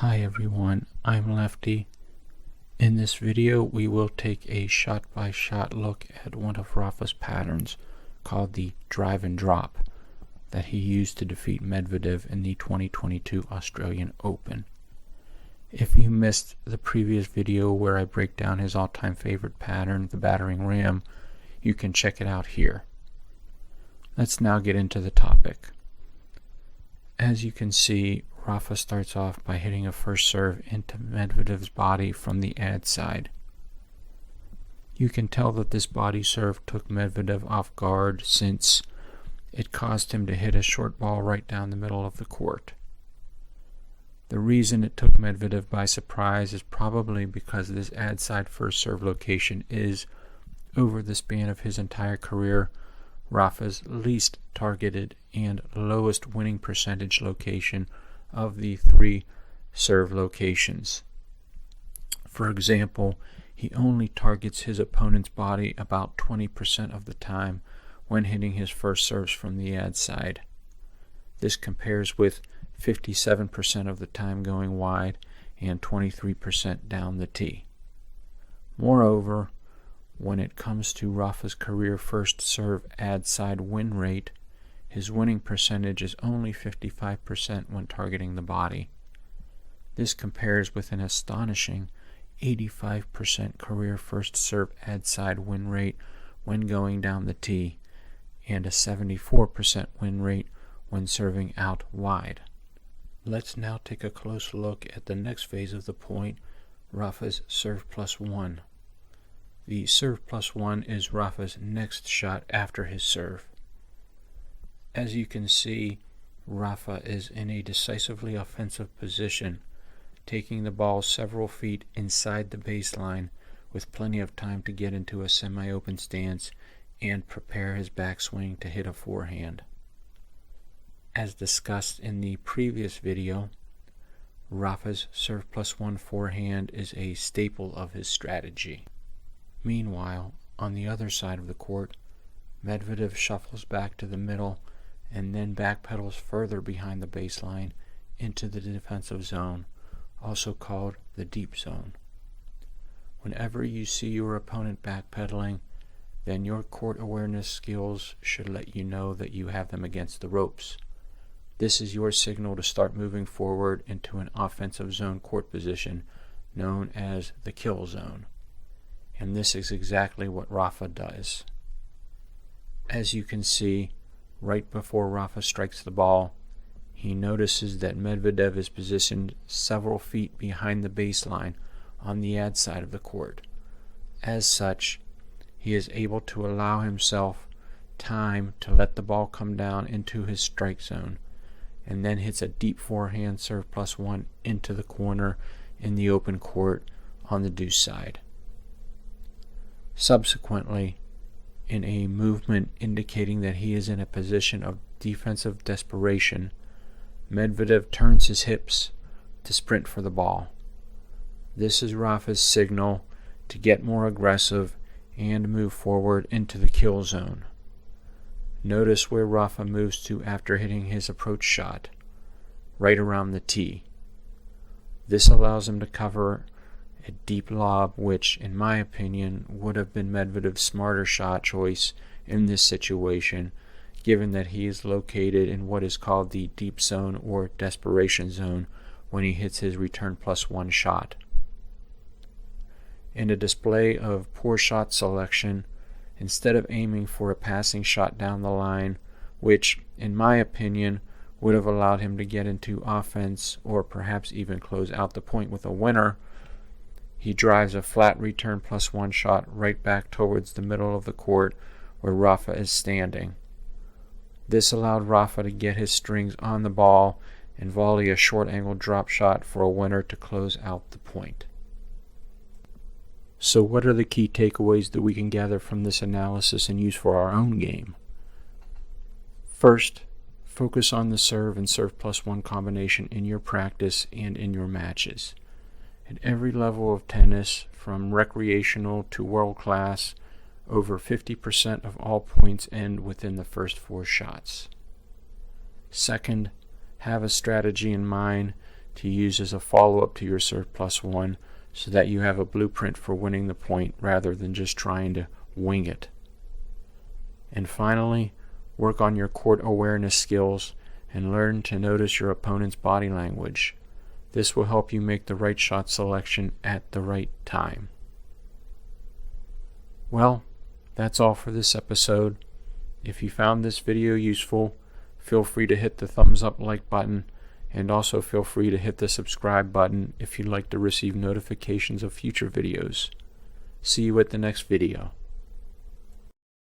Hi everyone, I'm Lefty. In this video we will take a shot-by-shot look at one of Rafa's patterns called the drive and drop that he used to defeat Medvedev in the 2022 Australian Open. If you missed the previous video where I break down his all-time favorite pattern, the battering ram, you can check it out here. Let's now get into the topic. As you can see, Rafa starts off by hitting a first serve into Medvedev's body from the ad side. You can tell that this body serve took Medvedev off guard since it caused him to hit a short ball right down the middle of the court. The reason it took Medvedev by surprise is probably because this ad side first serve location is, over the span of his entire career, Rafa's least targeted and lowest winning percentage location of the three serve locations. For example, he only targets his opponent's body about 20% of the time when hitting his first serves from the ad side. This compares with 57% of the time going wide and 23% down the tee. Moreover, when it comes to Rafa's career first serve ad side win rate, his winning percentage is only 55% when targeting the body. This compares with an astonishing 85% career first serve ad side win rate when going down the tee, and a 74% win rate when serving out wide. Let's now take a close look at the next phase of the point, Rafa's serve plus one. The serve plus one is Rafa's next shot after his serve. As you can see, Rafa is in a decisively offensive position, taking the ball several feet inside the baseline with plenty of time to get into a semi-open stance and prepare his backswing to hit a forehand. As discussed in the previous video, Rafa's serve plus one forehand is a staple of his strategy. Meanwhile, on the other side of the court, Medvedev shuffles back to the middle and then backpedals further behind the baseline into the defensive zone, also called the deep zone. Whenever you see your opponent backpedaling, then your court awareness skills should let you know that you have them against the ropes. This is your signal to start moving forward into an offensive zone court position known as the kill zone. And this is exactly what Rafa does. As you can see, right before Rafa strikes the ball, he notices that Medvedev is positioned several feet behind the baseline on the ad side of the court. As such, he is able to allow himself time to let the ball come down into his strike zone, and then hits a deep forehand serve plus one into the corner in the open court on the deuce side. Subsequently, in a movement indicating that he is in a position of defensive desperation, Medvedev turns his hips to sprint for the ball. This is Rafa's signal to get more aggressive and move forward into the kill zone. Notice where Rafa moves to after hitting his approach shot, right around the tee. This allows him to cover a deep lob, which, in my opinion, would have been Medvedev's smarter shot choice in this situation, given that he is located in what is called the deep zone or desperation zone when he hits his return plus one shot. In a display of poor shot selection, instead of aiming for a passing shot down the line, which, in my opinion, would have allowed him to get into offense or perhaps even close out the point with a winner, he drives a flat return plus one shot right back towards the middle of the court where Rafa is standing. This allowed Rafa to get his strings on the ball and volley a short angle drop shot for a winner to close out the point. So what are the key takeaways that we can gather from this analysis and use for our own game? First, focus on the serve and serve plus one combination in your practice and in your matches. At every level of tennis, from recreational to world class, over 50% of all points end within the first four shots. Second, have a strategy in mind to use as a follow-up to your Serve Plus 1 so that you have a blueprint for winning the point rather than just trying to wing it. And finally, work on your court awareness skills and learn to notice your opponent's body language. This will help you make the right shot selection at the right time. Well, that's all for this episode. If you found this video useful, feel free to hit the thumbs up like button, and also feel free to hit the subscribe button if you'd like to receive notifications of future videos. See you at the next video.